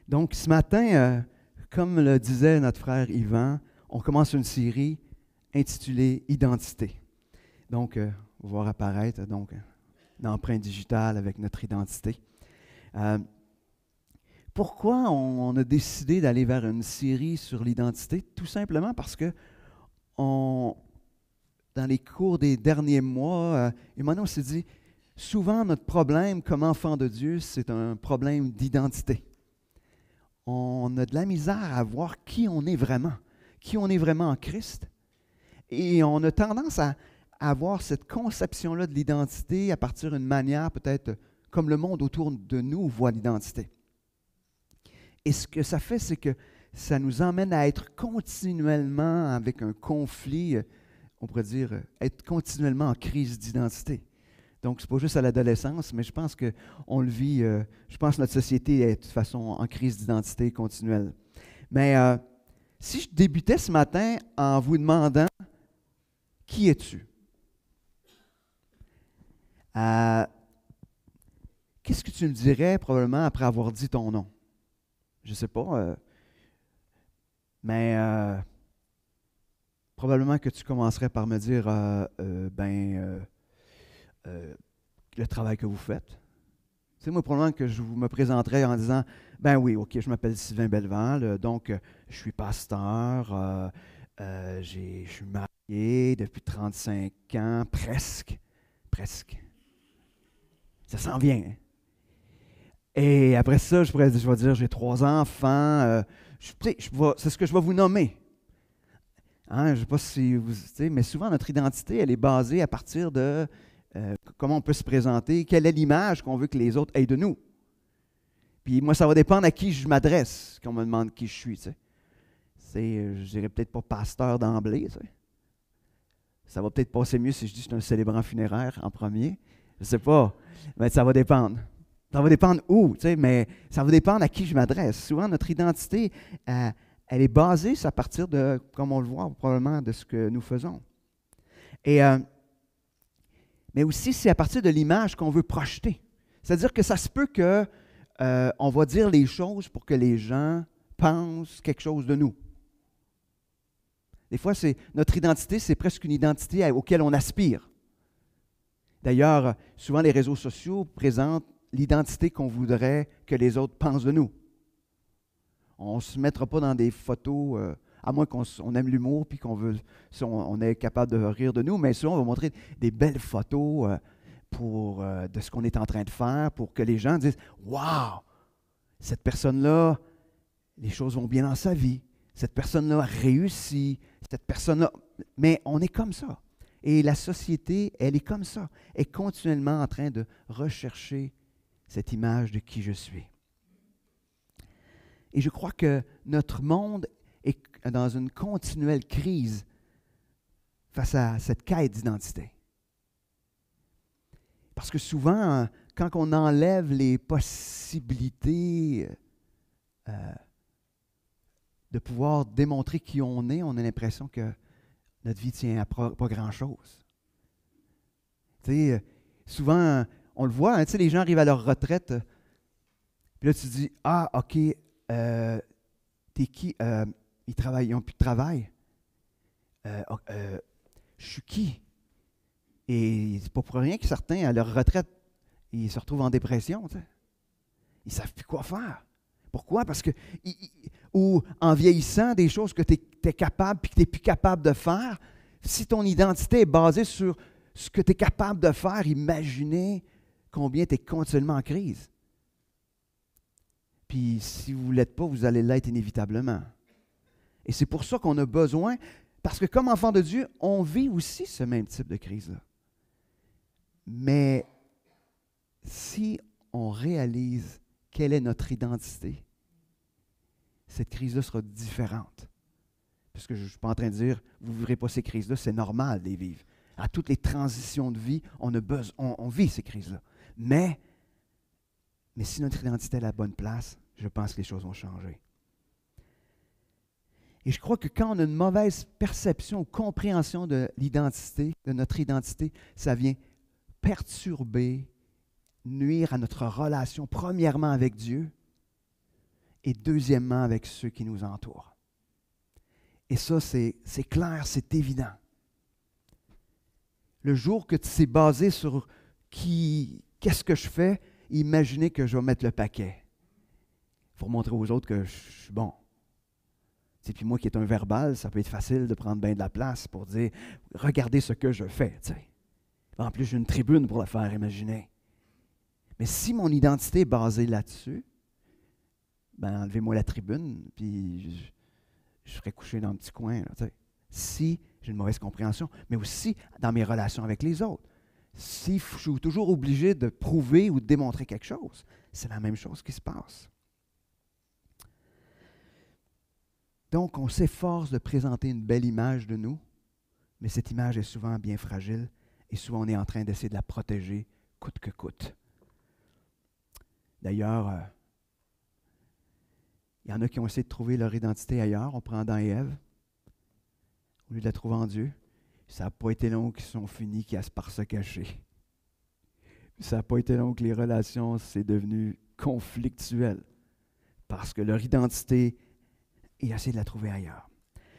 Donc, ce matin, comme le disait notre frère Yvan, on commence une série intitulée Identité. Donc, on va voir apparaître une empreinte digitale avec notre identité. Pourquoi on a décidé d'aller vers une série sur l'identité? Tout simplement parce que dans les cours des derniers mois, Emmanuel s'est dit, souvent notre problème comme enfant de Dieu, c'est un problème d'identité. On a de la misère à voir qui on est vraiment en Christ. Et on a tendance à avoir cette conception-là de l'identité à partir d'une manière peut-être comme le monde autour de nous voit l'identité. Et ce que ça fait, c'est que ça nous emmène à être continuellement avec un conflit, on pourrait dire, être continuellement en crise d'identité. Donc, ce n'est pas juste à l'adolescence, mais je pense qu'on le vit, je pense que notre société est de toute façon en crise d'identité continuelle. Mais si je débutais ce matin en vous demandant, qui es-tu? Qu'est-ce que tu me dirais probablement après avoir dit ton nom? Je ne sais pas, mais probablement que tu commencerais par me dire, le travail que vous faites. Tu sais, moi, probablement que je me présenterais en disant, ben oui, OK, je m'appelle Sylvain Belleval, donc je suis pasteur, je suis marié depuis 35 ans, presque. Ça s'en vient. Hein? Et après ça, je vais dire, j'ai 3 enfants, c'est ce que je vais vous nommer. Hein, je ne sais pas si vous savez, mais souvent notre identité, elle est basée à partir de comment on peut se présenter, quelle est l'image qu'on veut que les autres aient de nous. Puis moi, ça va dépendre à qui je m'adresse, qu'on me demande qui je suis. Tu sais. Je dirais peut-être pas pasteur d'emblée. Tu sais. Ça va peut-être passer mieux si je dis que je suis un célébrant funéraire en premier. Je ne sais pas, mais ça va dépendre. Ça va dépendre où, tu sais, mais ça va dépendre à qui je m'adresse. Souvent, notre identité, elle est basée à partir de, comme on le voit probablement, de ce que nous faisons. Mais aussi, c'est à partir de l'image qu'on veut projeter. C'est-à-dire que ça se peut qu'on va dire les choses pour que les gens pensent quelque chose de nous. Des fois, notre identité, c'est presque une identité auquel on aspire. D'ailleurs, souvent, les réseaux sociaux présentent l'identité qu'on voudrait que les autres pensent de nous. On ne se mettra pas dans des photos, à moins qu'on aime l'humour puis on est capable de rire de nous, mais souvent, on va montrer des belles photos de ce qu'on est en train de faire pour que les gens disent « Wow! Cette personne-là, les choses vont bien dans sa vie. Cette personne-là réussit. Cette personne-là... » Mais on est comme ça. Et la société, elle est comme ça. Elle est continuellement en train de rechercher cette image de qui je suis. Et je crois que notre monde est dans une continuelle crise face à cette quête d'identité. Parce que souvent, quand on enlève les possibilités de pouvoir démontrer qui on a l'impression que notre vie tient à pas grand-chose. Tu sais, souvent, on le voit, hein, tu sais, les gens arrivent à leur retraite, puis là, tu te dis, « Ah, OK, t'es qui? Ils n'ont plus de travail. Je suis qui? » Et c'est pas pour rien que certains, à leur retraite, ils se retrouvent en dépression. Tu sais. Ils ne savent plus quoi faire. Pourquoi? Parce que, ou en vieillissant, des choses que tu es capable et que tu n'es plus capable de faire, si ton identité est basée sur ce que tu es capable de faire, imaginez combien tu es continuellement en crise. Puis si vous ne l'êtes pas, vous allez l'être inévitablement. Et c'est pour ça qu'on a besoin, parce que comme enfant de Dieu, on vit aussi ce même type de crise-là. Mais si on réalise quelle est notre identité, cette crise-là sera différente. Parce que je ne suis pas en train de dire, vous ne vivrez pas ces crises-là, c'est normal de les vivre. À toutes les transitions de vie, on vit ces crises-là. Mais si notre identité est à la bonne place, je pense que les choses vont changer. Et je crois que quand on a une mauvaise perception ou compréhension de l'identité, de notre identité, ça vient perturber, nuire à notre relation, premièrement avec Dieu, et deuxièmement avec ceux qui nous entourent. Et ça, c'est clair, c'est évident. Le jour que tu t'es basé sur qu'est-ce que je fais, imaginez que je vais mettre le paquet pour montrer aux autres que je suis bon. Et puis moi qui est un verbal, ça peut être facile de prendre bien de la place pour dire « Regardez ce que je fais. » En plus, j'ai une tribune pour le faire, imaginez. Mais si mon identité est basée là-dessus, ben enlevez-moi la tribune, puis je serais couché dans un petit coin. Là, si j'ai une mauvaise compréhension, mais aussi dans mes relations avec les autres. Si je suis toujours obligé de prouver ou de démontrer quelque chose, c'est la même chose qui se passe. Donc, on s'efforce de présenter une belle image de nous, mais cette image est souvent bien fragile et souvent on est en train d'essayer de la protéger coûte que coûte. D'ailleurs, il y en a qui ont essayé de trouver leur identité ailleurs. On prend Adam et Ève, au lieu de la trouver en Dieu. Ça n'a pas été long qu'ils sont finis, qu'ils par se cacher. Ça n'a pas été long que les relations, c'est devenu conflictuel parce que leur identité, ils essaient de la trouver ailleurs.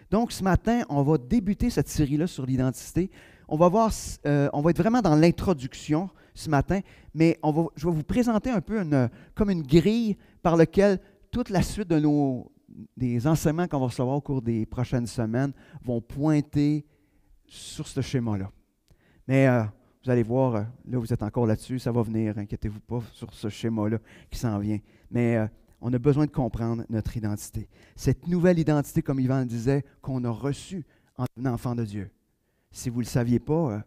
Donc, ce matin, on va débuter cette série-là sur l'identité. On va être vraiment dans l'introduction ce matin, mais je vais vous présenter un peu comme une grille par laquelle toute la suite des enseignements qu'on va recevoir au cours des prochaines semaines vont pointer sur ce schéma-là. Mais vous allez voir, là vous êtes encore là-dessus, ça va venir, inquiétez-vous pas sur ce schéma-là qui s'en vient. Mais on a besoin de comprendre notre identité. Cette nouvelle identité, comme Yvan le disait, qu'on a reçue en devenant enfant de Dieu. Si vous ne le saviez pas,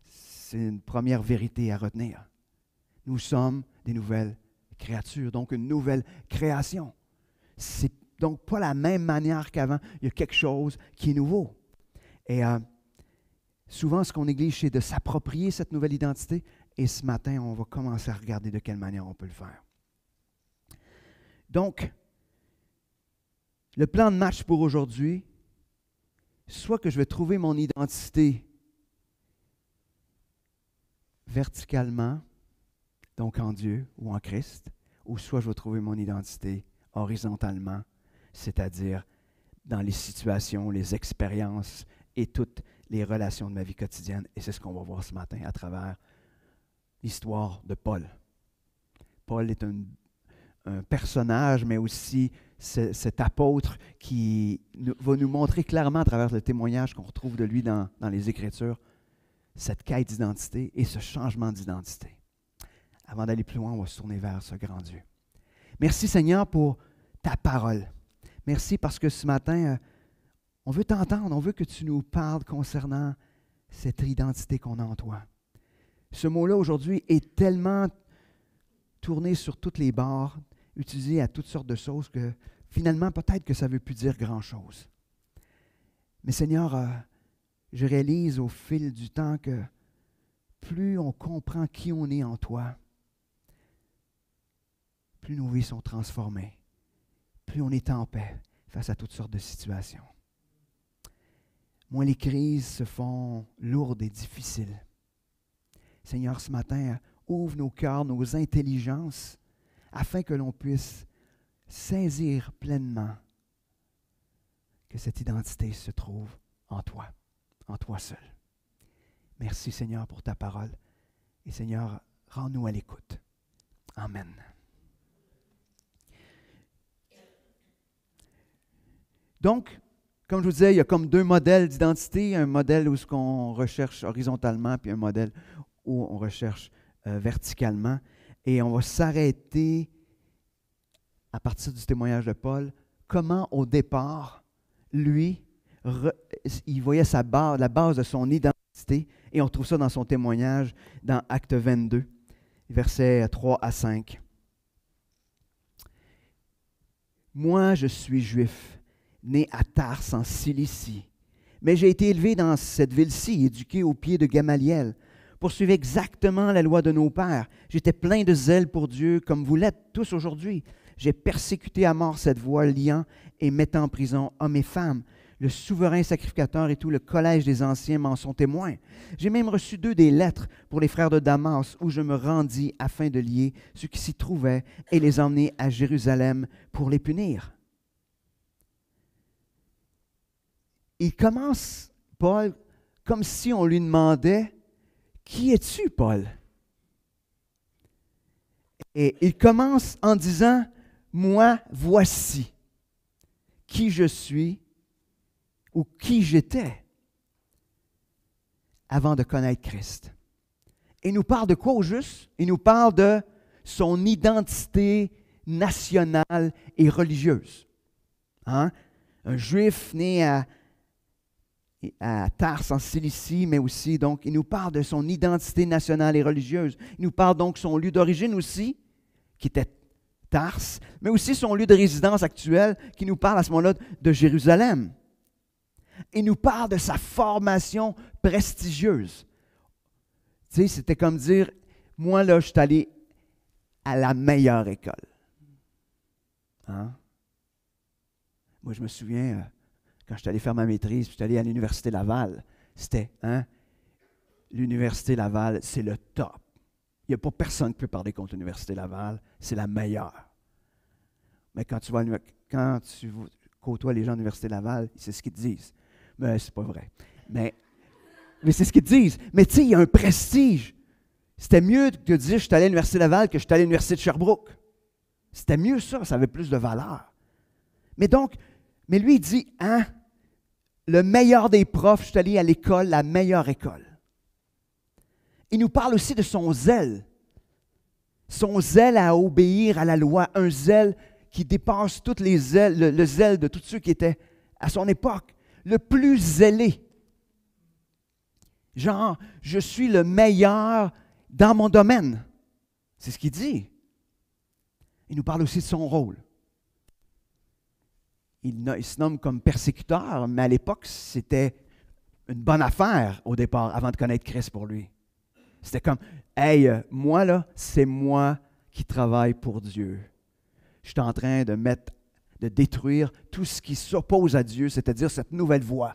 c'est une première vérité à retenir. Nous sommes des nouvelles créatures, donc une nouvelle création. C'est donc pas la même manière qu'avant. Il y a quelque chose qui est nouveau. Et souvent, ce qu'on néglige, c'est de s'approprier cette nouvelle identité. Et ce matin, on va commencer à regarder de quelle manière on peut le faire. Donc, le plan de match pour aujourd'hui, soit que je vais trouver mon identité verticalement, donc en Dieu ou en Christ, ou soit je vais trouver mon identité horizontalement, c'est-à-dire dans les situations, les expériences et toutes les relations de ma vie quotidienne. Et c'est ce qu'on va voir ce matin à travers l'histoire de Paul. Paul est un personnage, mais aussi cet apôtre qui va nous montrer clairement à travers le témoignage qu'on retrouve de lui dans les Écritures, cette quête d'identité et ce changement d'identité. Avant d'aller plus loin, on va se tourner vers ce grand Dieu. Merci Seigneur pour ta parole. Merci parce que ce matin, on veut t'entendre, on veut que tu nous parles concernant cette identité qu'on a en toi. Ce mot-là aujourd'hui est tellement tourné sur toutes les bords, utilisé à toutes sortes de choses que finalement peut-être que ça ne veut plus dire grand-chose. Mais Seigneur, je réalise au fil du temps que plus on comprend qui on est en toi, plus nos vies sont transformées, plus on est en paix face à toutes sortes de situations. Moins les crises se font lourdes et difficiles. Seigneur, ce matin, ouvre nos cœurs, nos intelligences, afin que l'on puisse saisir pleinement que cette identité se trouve en toi seul. Merci Seigneur pour ta parole. Et Seigneur, rends-nous à l'écoute. Amen. Donc, comme je vous disais, il y a comme deux modèles d'identité. Un modèle où on recherche horizontalement, puis un modèle où on recherche verticalement. Et on va s'arrêter à partir du témoignage de Paul. Comment au départ, lui, il voyait la base de son identité. Et on trouve ça dans son témoignage dans Actes 22, versets 3 à 5. « Moi, je suis juif, né à Tarse en Cilicie. Mais j'ai été élevé dans cette ville-ci, éduqué aux pieds de Gamaliel, pour suivre exactement la loi de nos pères. J'étais plein de zèle pour Dieu, comme vous l'êtes tous aujourd'hui. J'ai persécuté à mort cette voie, liant et mettant en prison hommes et femmes. Le souverain sacrificateur et tout le collège des anciens m'en sont témoins. J'ai même reçu d'eux des lettres pour les frères de Damas, où je me rendis afin de lier ceux qui s'y trouvaient et les emmener à Jérusalem pour les punir. Il commence, Paul, comme si on lui demandait « Qui es-tu, Paul? » Et il commence en disant « Moi, voici qui je suis ou qui j'étais avant de connaître Christ. » Il nous parle de quoi au juste? Il nous parle de son identité nationale et religieuse. Hein? Un Juif né à Tarse en Cilicie, mais aussi, donc, il nous parle de son identité nationale et religieuse. Il nous parle donc de son lieu d'origine aussi, qui était Tarse, mais aussi son lieu de résidence actuel, qui nous parle à ce moment-là de Jérusalem. Il nous parle de sa formation prestigieuse. Tu sais, c'était comme dire, moi là, je suis allé à la meilleure école. Hein? Moi, je me souviens, quand je suis allé faire ma maîtrise, puis je suis allé à l'Université Laval, c'était, l'Université Laval, c'est le top. Il n'y a pas personne qui peut parler contre l'Université Laval, c'est la meilleure. Mais quand tu côtoies les gens de l'Université Laval, c'est ce qu'ils te disent. Mais c'est pas vrai. Mais c'est ce qu'ils te disent. Mais tu sais, il y a un prestige. C'était mieux de dire je suis allé à l'Université Laval que je suis allé à l'Université de Sherbrooke. C'était mieux ça avait plus de valeur. Mais lui, il dit, le meilleur des profs, je suis allé à l'école, la meilleure école. Il nous parle aussi de son zèle à obéir à la loi, un zèle qui dépasse toutes les zèles, le zèle de tous ceux qui étaient à son époque, le plus zélé. Genre, je suis le meilleur dans mon domaine. C'est ce qu'il dit. Il nous parle aussi de son rôle. Il se nomme comme persécuteur, mais à l'époque, c'était une bonne affaire au départ, avant de connaître Christ pour lui. C'était comme, hey, moi là, c'est moi qui travaille pour Dieu. Je suis en train de détruire tout ce qui s'oppose à Dieu, c'est-à-dire cette nouvelle voie.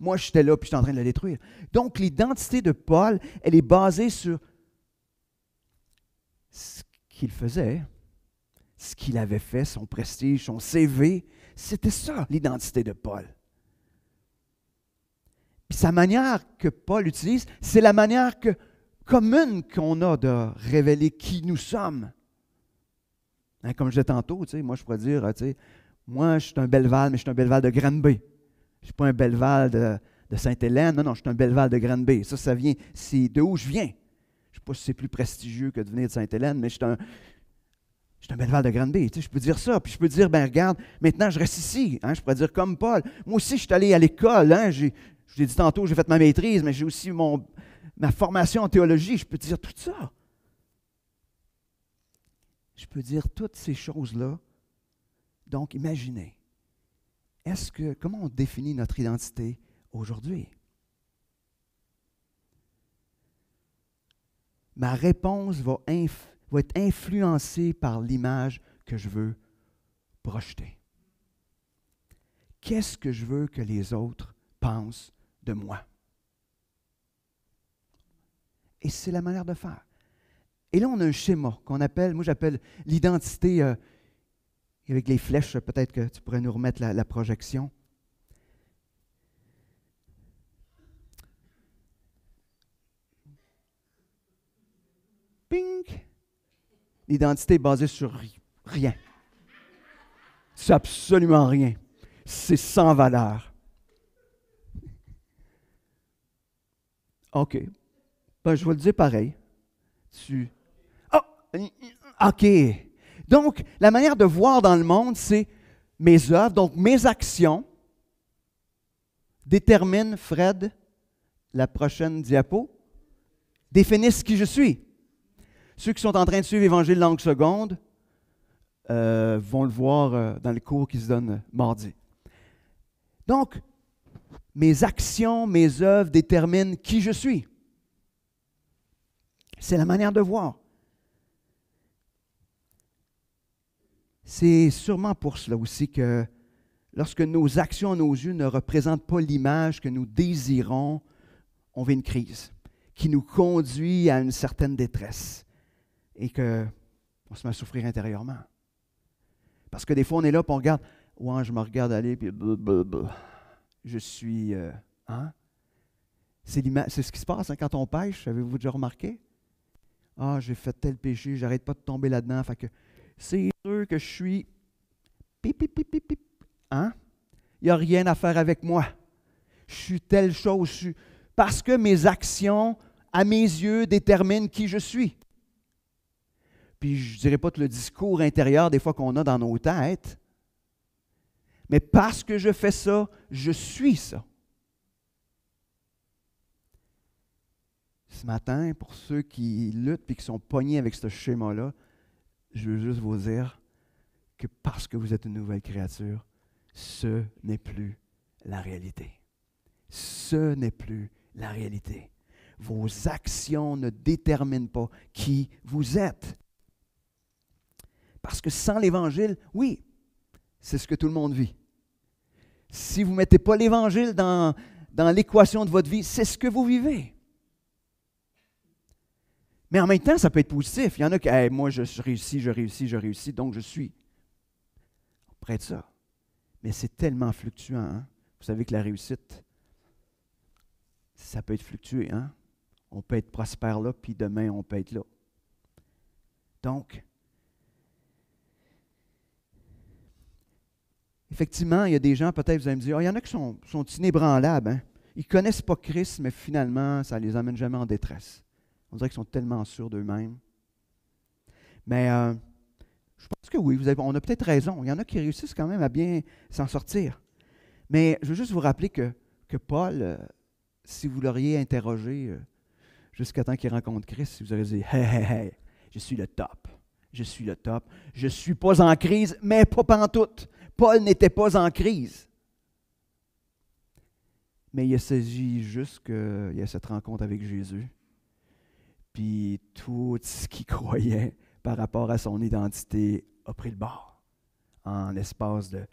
Moi, j'étais là, puis je suis en train de la détruire. Donc, l'identité de Paul, elle est basée sur ce qu'il faisait, ce qu'il avait fait, son prestige, son CV. C'était ça, l'identité de Paul. Puis sa manière que Paul utilise, c'est la manière commune qu'on a de révéler qui nous sommes. Hein, comme je disais tantôt, moi je pourrais dire, moi je suis un Belleval, mais je suis un Belleval de Granby. Je ne suis pas un Belleval de Sainte-Hélène, non, je suis un Belleval de Granby. Ça vient, c'est de où je viens. Je ne sais pas si c'est plus prestigieux que de venir de Sainte-Hélène, mais je suis un Belleval de Granby. Je peux dire ça, puis je peux dire, regarde, maintenant je reste ici. Je pourrais dire comme Paul. Moi aussi, je suis allé à l'école. Je l'ai dit tantôt, j'ai fait ma maîtrise, mais j'ai aussi ma formation en théologie. Je peux dire tout ça. Je peux dire toutes ces choses-là. Donc, imaginez, comment on définit notre identité aujourd'hui? Ma réponse va être influencée par l'image que je veux projeter. Qu'est-ce que je veux que les autres pensent de moi? Et c'est la manière de faire. Et là, on a un schéma qu'on appelle, moi j'appelle l'identité, avec les flèches, peut-être que tu pourrais nous remettre la projection. Ping! L'identité est basée sur rien. C'est absolument rien. C'est sans valeur. OK. Je vais le dire pareil. OK. Donc, la manière de voir dans le monde, c'est mes œuvres, donc mes actions déterminent, Fred, la prochaine diapo, définissent qui je suis. Ceux qui sont en train de suivre Évangile langue seconde vont le voir dans le cours qui se donne mardi. Donc, mes actions, mes œuvres déterminent qui je suis. C'est la manière de voir. C'est sûrement pour cela aussi que lorsque nos actions à nos yeux ne représentent pas l'image que nous désirons, on vit une crise qui nous conduit à une certaine détresse et qu'on se met à souffrir intérieurement. Parce que des fois, on est là et on regarde, ouais, je me regarde aller, puis je suis... C'est ce qui se passe quand on pêche, avez-vous déjà remarqué? Ah, j'ai fait tel péché, j'arrête pas de tomber là-dedans, fait que c'est sûr que je suis... Pip, pip, pip, pip, pip. Il n'y a rien à faire avec moi. Je suis telle chose, parce que mes actions, à mes yeux, déterminent qui je suis. Puis je ne dirais pas tout le discours intérieur des fois qu'on a dans nos têtes, mais parce que je fais ça, je suis ça. Ce matin, pour ceux qui luttent et qui sont pognés avec ce schéma-là, je veux juste vous dire que parce que vous êtes une nouvelle créature, ce n'est plus la réalité. Ce n'est plus la réalité. Vos actions ne déterminent pas qui vous êtes. Parce que sans l'Évangile, oui, c'est ce que tout le monde vit. Si vous ne mettez pas l'Évangile dans l'équation de votre vie, c'est ce que vous vivez. Mais en même temps, ça peut être positif. Il y en a qui, hey, moi, je réussis, donc je suis. On prête ça. Mais c'est tellement fluctuant. Hein? Vous savez que la réussite, ça peut être fluctué. Hein? On peut être prospère là, puis demain, on peut être là. Donc, effectivement, il y a des gens, peut-être, vous allez me dire, il y en a qui sont inébranlables. Hein? Ils ne connaissent pas Christ, mais finalement, ça ne les amène jamais en détresse. On dirait qu'ils sont tellement sûrs d'eux-mêmes. Mais je pense que oui, on a peut-être raison. Il y en a qui réussissent quand même à bien s'en sortir. Mais je veux juste vous rappeler que Paul, si vous l'auriez interrogé jusqu'à temps qu'il rencontre Christ, vous auriez dit « Hey, je suis le top. Je suis le top. Je ne suis pas en crise, mais pas pantoute. » Paul n'était pas en crise. Mais il s'agit juste qu'il y a cette rencontre avec Jésus. Puis tout ce qu'il croyait par rapport à son identité a pris le bord en l'espace de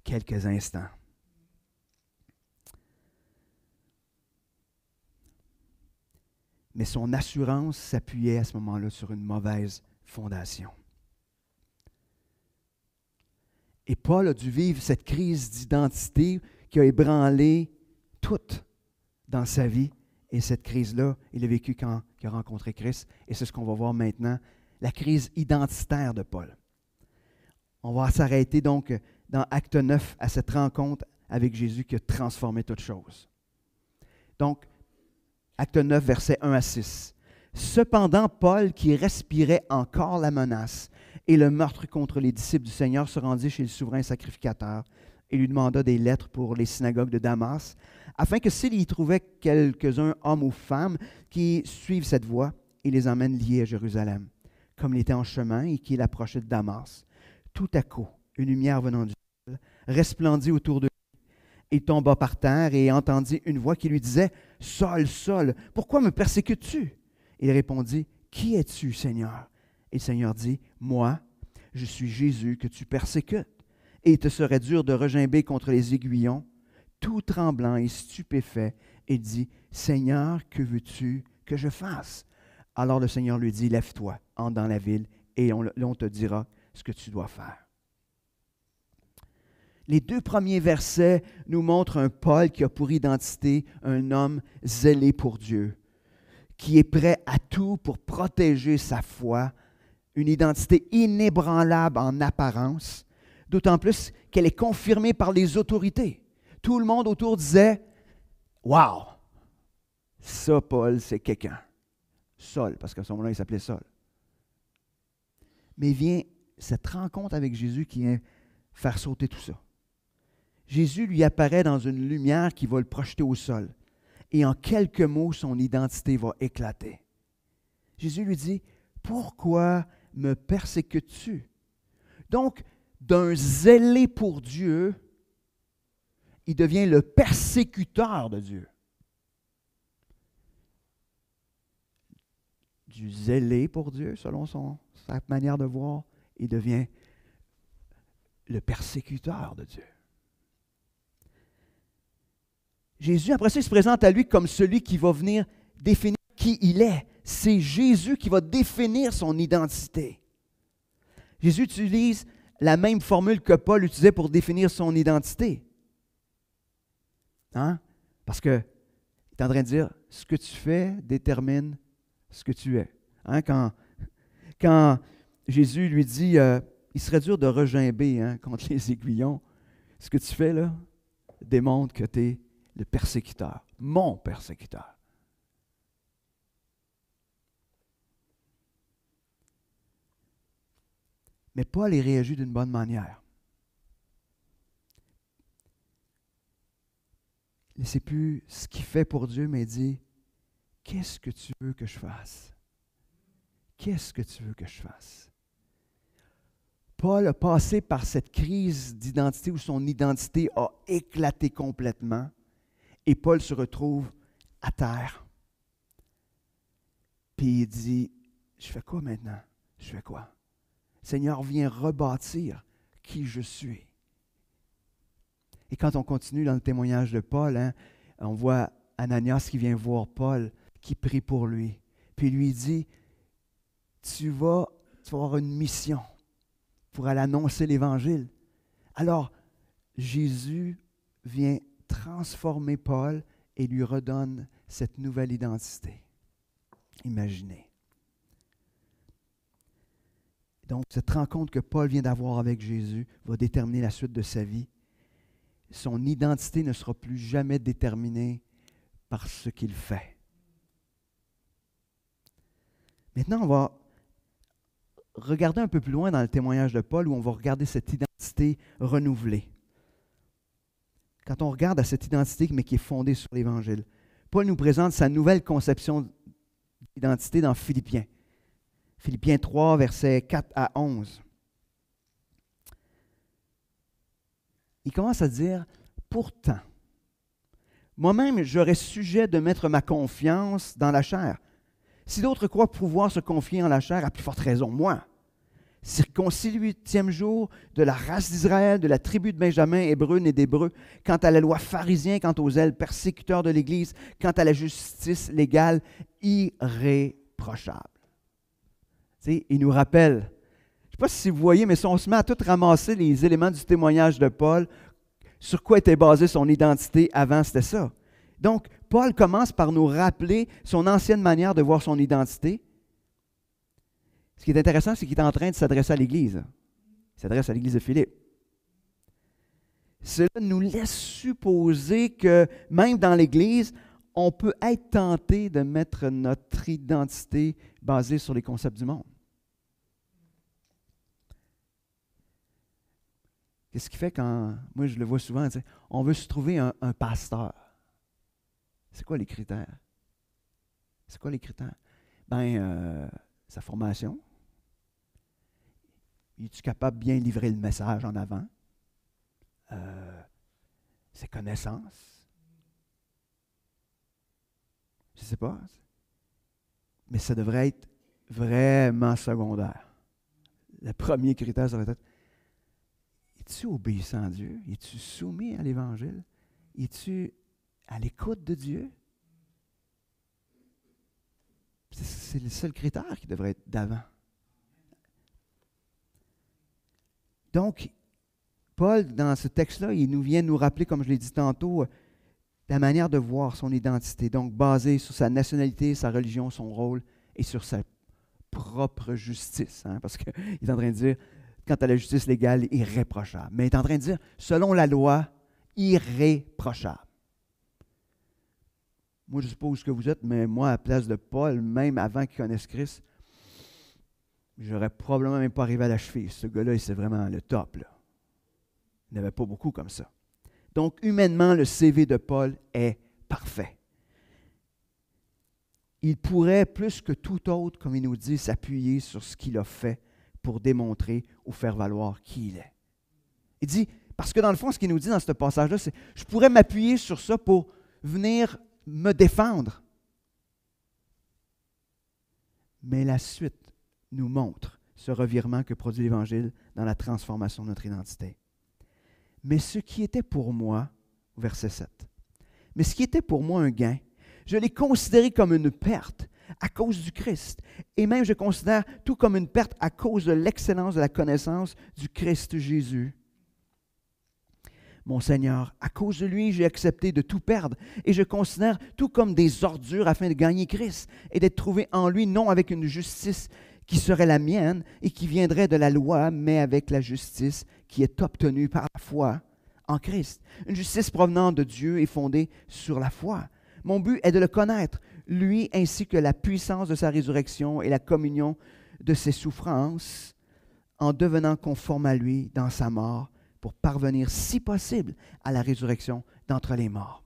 quelques instants. Mais son assurance s'appuyait à ce moment-là sur une mauvaise fondation. Et Paul a dû vivre cette crise d'identité qui a ébranlé tout dans sa vie. Et cette crise-là, il l'a vécue quand il a rencontré Christ. Et c'est ce qu'on va voir maintenant, la crise identitaire de Paul. On va s'arrêter donc dans Acte 9 à cette rencontre avec Jésus qui a transformé toute chose. Donc, Acte 9, versets 1 à 6. Cependant, Paul, qui respirait encore la menace et le meurtre contre les disciples du Seigneur, se rendit chez le souverain sacrificateur et lui demanda des lettres pour les synagogues de Damas, afin que s'il y trouvait quelques-uns, hommes ou femmes, qui suivent cette voie, il les emmène liés à Jérusalem. Comme il était en chemin et qu'il approchait de Damas, tout à coup, une lumière venant du ciel resplendit autour de lui. Il tomba par terre et entendit une voix qui lui disait « Saul, Saul, pourquoi me persécutes-tu » Il répondit « Qui es-tu, Seigneur » Et le Seigneur dit « Moi, je suis Jésus que tu persécutes. Et il te serait dur de regimber contre les aiguillons. » Tout tremblant et stupéfait, il dit « Seigneur, que veux-tu que je fasse » Alors le Seigneur lui dit « Lève-toi, entre dans la ville, et on te dira ce que tu dois faire. » Les deux premiers versets nous montrent un Paul qui a pour identité un homme zélé pour Dieu, qui est prêt à tout pour protéger sa foi, une identité inébranlable en apparence, d'autant plus qu'elle est confirmée par les autorités. Tout le monde autour disait « Wow! Ça, Paul, c'est quelqu'un. » Saul, parce qu'à ce moment-là, il s'appelait Saul. Mais vient cette rencontre avec Jésus qui vient faire sauter tout ça. Jésus lui apparaît dans une lumière qui va le projeter au sol. Et en quelques mots, son identité va éclater. Jésus lui dit « Pourquoi me persécutes-tu? » Donc, d'un zélé pour Dieu, il devient le persécuteur de Dieu. Du zélé pour Dieu, selon sa manière de voir, il devient le persécuteur de Dieu. Jésus, après ça, il se présente à lui comme celui qui va venir définir qui il est. C'est Jésus qui va définir son identité. Jésus utilise la même formule que Paul utilisait pour définir son identité. Hein? Parce qu'il est en train de dire, ce que tu fais détermine ce que tu es. Hein? Quand Jésus lui dit, il serait dur de regimber contre les aiguillons, ce que tu fais là démontre que tu es le persécuteur, mon persécuteur. Mais Paul y réagit d'une bonne manière. Il ne sait plus ce qu'il fait pour Dieu, mais il dit, qu'est-ce que tu veux que je fasse? Qu'est-ce que tu veux que je fasse? Paul a passé par cette crise d'identité où son identité a éclaté complètement et Paul se retrouve à terre. Puis il dit, je fais quoi maintenant? Je fais quoi? Seigneur, viens rebâtir qui je suis. Et quand on continue dans le témoignage de Paul, on voit Ananias qui vient voir Paul, qui prie pour lui. Puis il lui dit, tu vas avoir une mission pour aller annoncer l'Évangile. Alors, Jésus vient transformer Paul et lui redonne cette nouvelle identité. Imaginez. Donc, cette rencontre que Paul vient d'avoir avec Jésus va déterminer la suite de sa vie. Son identité ne sera plus jamais déterminée par ce qu'il fait. Maintenant, on va regarder un peu plus loin dans le témoignage de Paul où on va regarder cette identité renouvelée. Quand on regarde à cette identité, mais qui est fondée sur l'Évangile, Paul nous présente sa nouvelle conception d'identité dans Philippiens. Philippiens 3, versets 4 à 11. Il commence à dire, « Pourtant, moi-même, j'aurais sujet de mettre ma confiance dans la chair. Si d'autres croient pouvoir se confier en la chair, à plus forte raison, moi, circoncis le 8e jour, de la race d'Israël, de la tribu de Benjamin, hébreu né d'Hébreux, quant à la loi pharisien, quant aux ailes persécuteurs de l'Église, quant à la justice légale, irréprochable. » Tu sais, il nous rappelle, je ne sais pas si vous voyez, mais si on se met à tout ramasser les éléments du témoignage de Paul, sur quoi était basée son identité avant, c'était ça. Donc, Paul commence par nous rappeler son ancienne manière de voir son identité. Ce qui est intéressant, c'est qu'il est en train de s'adresser à l'Église. Il s'adresse à l'Église de Philippe. Cela nous laisse supposer que même dans l'Église, on peut être tenté de mettre notre identité basée sur les concepts du monde. Qu'est-ce qui fait quand, moi je le vois souvent, on veut se trouver un pasteur. C'est quoi les critères? C'est quoi les critères? Sa formation. Es-tu capable de bien livrer le message en avant? Ses connaissances? Je ne sais pas. Mais ça devrait être vraiment secondaire. Le premier critère, ça devrait être, es-tu obéissant à Dieu? Es-tu soumis à l'Évangile? Es-tu à l'écoute de Dieu? C'est le seul critère qui devrait être d'avant. Donc, Paul, dans ce texte-là, il nous vient nous rappeler, comme je l'ai dit tantôt, la manière de voir son identité, donc basée sur sa nationalité, sa religion, son rôle et sur sa propre justice. Parce qu'il est en train de dire, quant à la justice légale, irréprochable. Mais il est en train de dire, selon la loi, irréprochable. Moi, je suppose que vous êtes, mais moi, à la place de Paul, même avant qu'il connaisse Christ, j'aurais probablement même pas arrivé à la cheville. Ce gars-là, c'est vraiment le top, là. Il n'y en avait pas beaucoup comme ça. Donc, humainement, le CV de Paul est parfait. Il pourrait, plus que tout autre, comme il nous dit, s'appuyer sur ce qu'il a fait pour démontrer ou faire valoir qui il est. Il dit, parce que dans le fond, ce qu'il nous dit dans ce passage-là, c'est « Je pourrais m'appuyer sur ça pour venir me défendre. » Mais la suite nous montre ce revirement que produit l'Évangile dans la transformation de notre identité. « Mais ce qui était pour moi, verset 7, Mais ce qui était pour moi un gain, je l'ai considéré comme une perte à cause du Christ. Et même je considère tout comme une perte à cause de l'excellence de la connaissance du Christ Jésus. Mon Seigneur, à cause de lui, j'ai accepté de tout perdre et je considère tout comme des ordures afin de gagner Christ et d'être trouvé en lui, non avec une justice qui serait la mienne et qui viendrait de la loi, mais avec la justice qui est obtenue par la foi en Christ. Une justice provenant de Dieu et fondée sur la foi. Mon but est de le connaître, lui ainsi que la puissance de sa résurrection et la communion de ses souffrances, en devenant conforme à lui dans sa mort, pour parvenir, si possible, à la résurrection d'entre les morts.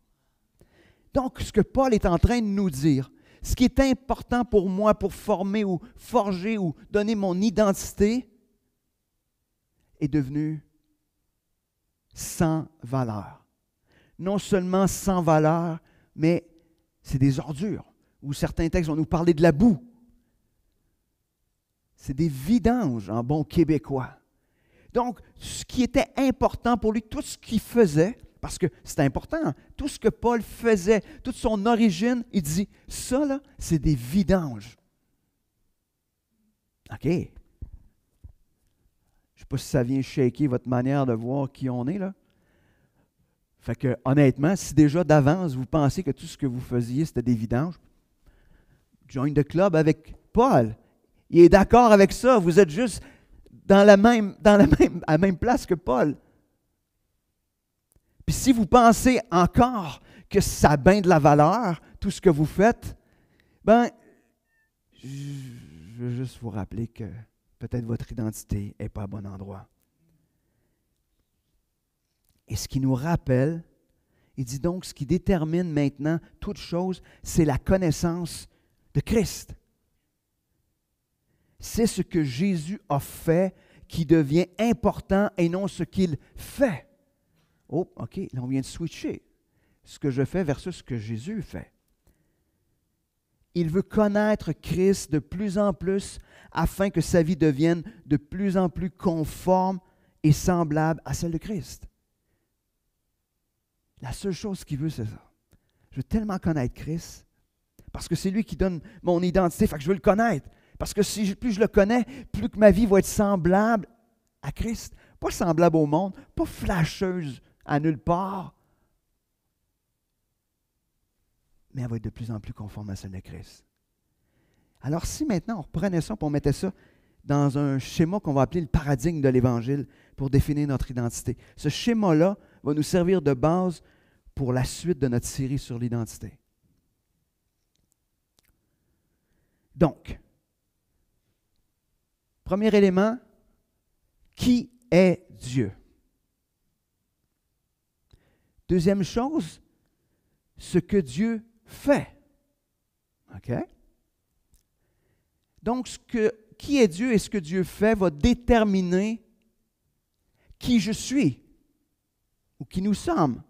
Donc, ce que Paul est en train de nous dire, ce qui est important pour moi pour former ou forger ou donner mon identité, est devenu sans valeur. Non seulement sans valeur, mais c'est des ordures. Ou certains textes vont nous parler de la boue. C'est des vidanges en bon québécois. Donc, ce qui était important pour lui, tout ce qu'il faisait, parce que c'est important, tout ce que Paul faisait, toute son origine, il dit, ça là, c'est des vidanges. OK. Je ne sais pas si ça vient shaker votre manière de voir qui on est là. Fait que, honnêtement, si déjà d'avance, vous pensez que tout ce que vous faisiez, c'était des vidanges, join the club avec Paul. Il est d'accord avec ça. Vous êtes juste à la même place que Paul. Puis si vous pensez encore que ça a bien de la valeur, tout ce que vous faites, ben, je veux juste vous rappeler que peut-être votre identité n'est pas au bon endroit. Et ce qui nous rappelle, il dit donc, ce qui détermine maintenant toute chose, c'est la connaissance de Christ. C'est ce que Jésus a fait qui devient important et non ce qu'il fait. Oh, OK, là on vient de switcher. Ce que je fais versus ce que Jésus fait. Il veut connaître Christ de plus en plus afin que sa vie devienne de plus en plus conforme et semblable à celle de Christ. La seule chose qu'il veut, c'est ça. Je veux tellement connaître Christ parce que c'est lui qui donne mon identité, fait que je veux le connaître. Parce que plus je le connais, plus que ma vie va être semblable à Christ. Pas semblable au monde, pas flasheuse à nulle part, mais elle va être de plus en plus conforme à celle de Christ. Alors si maintenant on reprenait ça et on mettait ça dans un schéma qu'on va appeler le paradigme de l'Évangile pour définir notre identité. Ce schéma-là va nous servir de base pour la suite de notre série sur l'identité. Donc, premier élément, qui est Dieu? Deuxième chose, ce que Dieu fait. OK? Donc, qui est Dieu et ce que Dieu fait va déterminer qui je suis ou qui nous sommes.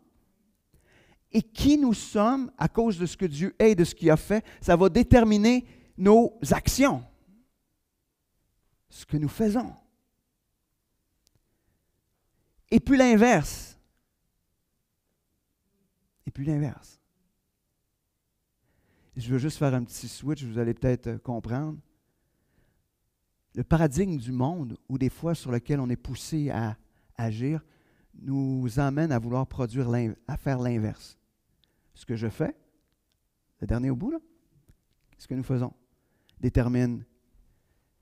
Et qui nous sommes, à cause de ce que Dieu est et de ce qu'il a fait, ça va déterminer nos actions, ce que nous faisons. Et puis l'inverse. Et puis l'inverse. Je veux juste faire un petit switch, vous allez peut-être comprendre. Le paradigme du monde, ou des fois sur lequel on est poussé à agir, nous amène à vouloir produire, à faire l'inverse. Ce que je fais, le dernier au bout, là, ce que nous faisons, détermine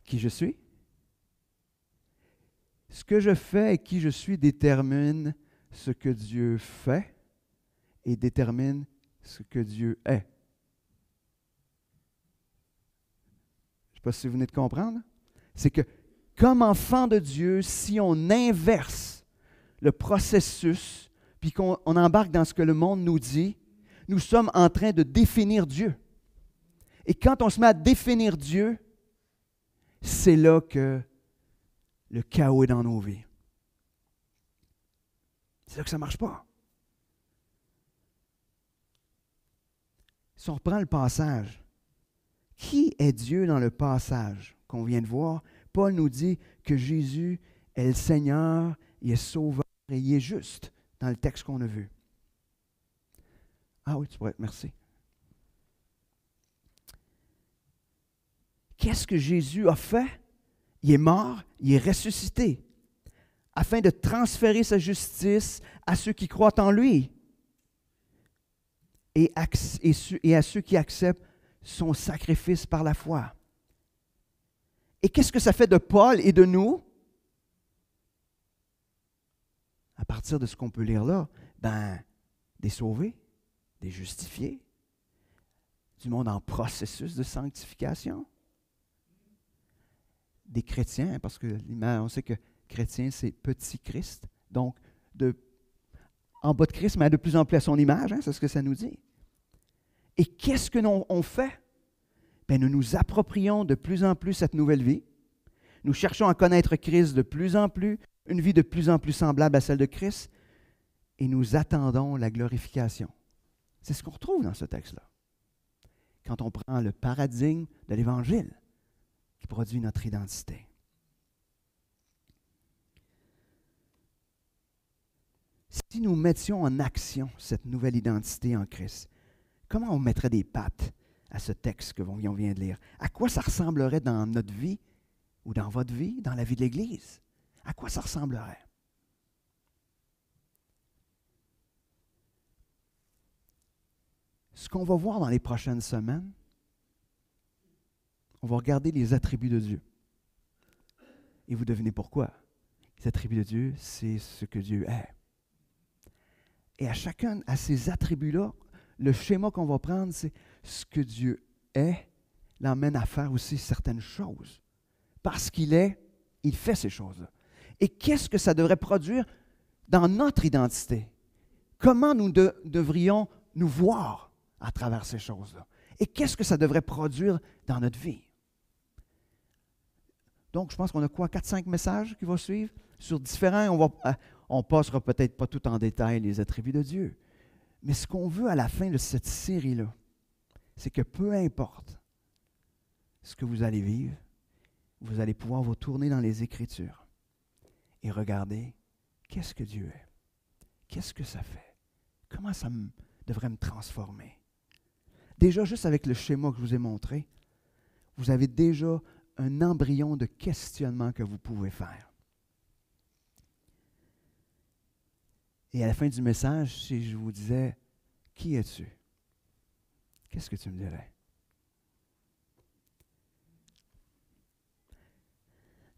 qui je suis. Ce que je fais et qui je suis détermine ce que Dieu fait et détermine ce que Dieu est. Je ne sais pas si vous venez de comprendre. C'est que, comme enfant de Dieu, si on inverse le processus, puis qu'on embarque dans ce que le monde nous dit, nous sommes en train de définir Dieu. Et quand on se met à définir Dieu, c'est là que le chaos est dans nos vies. C'est là que ça ne marche pas. Si on reprend le passage, qui est Dieu dans le passage qu'on vient de voir? Paul nous dit que Jésus est le Seigneur, il est sauveur et il est juste dans le texte qu'on a vu. Ah oui, tu pourrais, merci. Qu'est-ce que Jésus a fait? Il est mort, il est ressuscité, afin de transférer sa justice à ceux qui croient en lui et à ceux qui acceptent son sacrifice par la foi. Et qu'est-ce que ça fait de Paul et de nous? À partir de ce qu'on peut lire là, ben, des sauvés, des justifiés, du monde en processus de sanctification, des chrétiens, parce que on sait que chrétien, c'est petit Christ, donc en bas de Christ, mais de plus en plus à son image, hein, c'est ce que ça nous dit. Et qu'est-ce que on fait? Bien, nous nous approprions de plus en plus cette nouvelle vie. Nous cherchons à connaître Christ de plus en plus, une vie de plus en plus semblable à celle de Christ, et nous attendons la glorification. C'est ce qu'on retrouve dans ce texte-là. Quand on prend le paradigme de l'Évangile qui produit notre identité. Si nous mettions en action cette nouvelle identité en Christ, comment on mettrait des pattes à ce texte que on vient de lire? À quoi ça ressemblerait dans notre vie ou dans votre vie, dans la vie de l'Église? À quoi ça ressemblerait? Ce qu'on va voir dans les prochaines semaines, on va regarder les attributs de Dieu. Et vous devinez pourquoi? Les attributs de Dieu, c'est ce que Dieu est. Et à chacun, à ces attributs-là, le schéma qu'on va prendre, c'est ce que Dieu est, l'emmène à faire aussi certaines choses. Parce qu'il est, il fait ces choses-là. Et qu'est-ce que ça devrait produire dans notre identité? Comment nous devrions nous voir à travers ces choses-là? Et qu'est-ce que ça devrait produire dans notre vie? Donc, je pense qu'on a quoi? 4-5 messages qui vont suivre sur différents. On passera peut-être pas tout en détail les attributs de Dieu. Mais ce qu'on veut à la fin de cette série-là, c'est que peu importe ce que vous allez vivre, vous allez pouvoir vous tourner dans les Écritures et regarder qu'est-ce que Dieu est, qu'est-ce que ça fait, comment ça devrait me transformer. Déjà, juste avec le schéma que je vous ai montré, vous avez déjà un embryon de questionnement que vous pouvez faire. Et à la fin du message, si je vous disais, qui es-tu? Qu'est-ce que tu me dirais?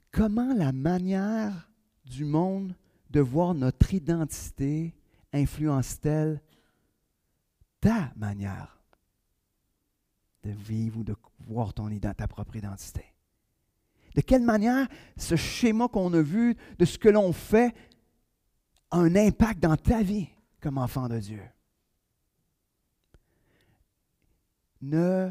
Comment la manière du monde de voir notre identité influence-t-elle ta manière de vivre ou de voir ta propre identité? De quelle manière ce schéma qu'on a vu de ce que l'on fait a un impact dans ta vie comme enfant de Dieu? Ne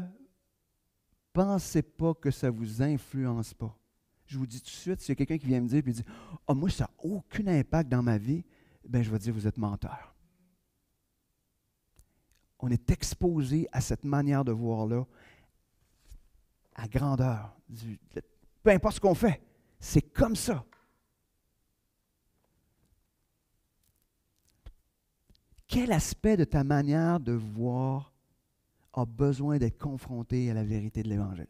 pensez pas que ça ne vous influence pas. Je vous dis tout de suite, s'il y a quelqu'un qui vient me dire et dit « Ah, moi, ça n'a aucun impact dans ma vie », bien, je vais dire « Vous êtes menteur ». On est exposé à cette manière de voir-là, à grandeur. Peu importe ce qu'on fait, c'est comme ça. Quel aspect de ta manière de voir a besoin d'être confronté à la vérité de l'Évangile?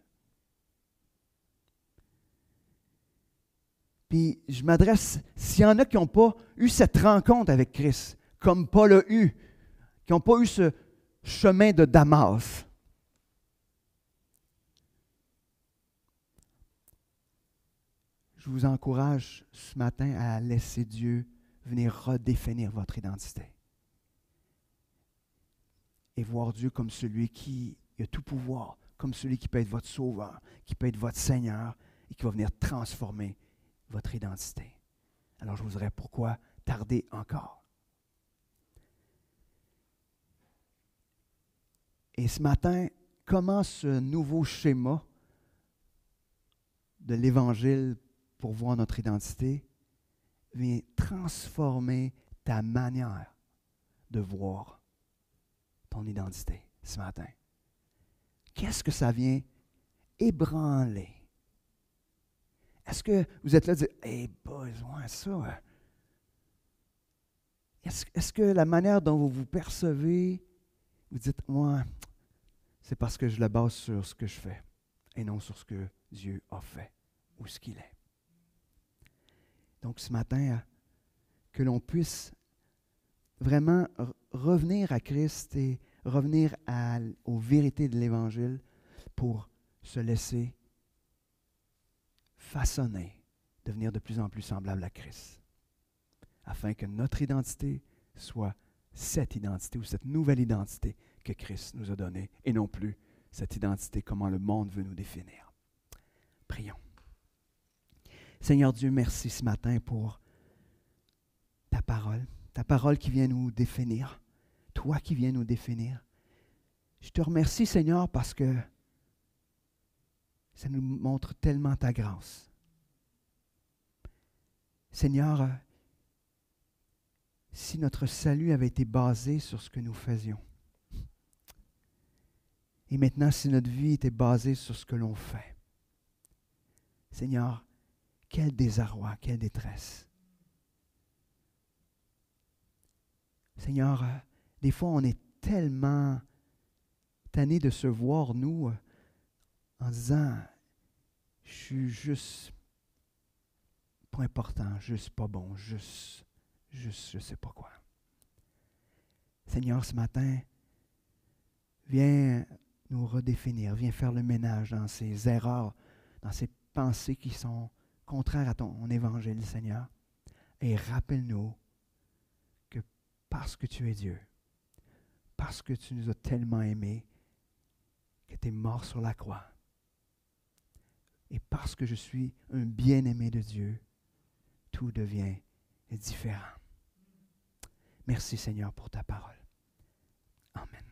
Puis je m'adresse, s'il y en a qui n'ont pas eu cette rencontre avec Christ, comme Paul a eu, qui n'ont pas eu ce chemin de Damas, je vous encourage ce matin à laisser Dieu venir redéfinir votre identité. Et voir Dieu comme celui qui a tout pouvoir, comme celui qui peut être votre sauveur, qui peut être votre Seigneur et qui va venir transformer votre identité. Alors je vous dirais, pourquoi tarder encore? Et ce matin, comment ce nouveau schéma de l'Évangile pour voir notre identité vient transformer ta manière de voir ton identité ce matin? Qu'est-ce que ça vient ébranler? Est-ce que vous êtes là et dites « Hey boys, ouais, ça. Est-ce que la manière dont vous vous percevez vous dites, moi, c'est parce que je le base sur ce que je fais et non sur ce que Dieu a fait ou ce qu'il est. Donc ce matin, que l'on puisse vraiment revenir à Christ et revenir aux vérités de l'Évangile pour se laisser façonner, devenir de plus en plus semblable à Christ, afin que notre identité soit cette identité ou cette nouvelle identité que Christ nous a donnée et non plus cette identité comment le monde veut nous définir. Prions. Seigneur Dieu, merci ce matin pour ta parole qui vient nous définir, toi qui viens nous définir. Je te remercie Seigneur parce que ça nous montre tellement ta grâce. Seigneur, si notre salut avait été basé sur ce que nous faisions, et maintenant si notre vie était basée sur ce que l'on fait, Seigneur, quel désarroi, quelle détresse. Seigneur, des fois on est tellement tanné de se voir, nous, en disant, je suis juste pas important, juste pas bon, juste je sais pas quoi. Seigneur, ce matin, viens nous redéfinir, viens faire le ménage dans ces erreurs, dans ces pensées qui sont contraires à ton évangile, Seigneur. Et rappelle-nous que parce que tu es Dieu, parce que tu nous as tellement aimés, que tu es mort sur la croix, et parce que je suis un bien-aimé de Dieu, tout devient différent. Merci Seigneur pour ta parole. Amen.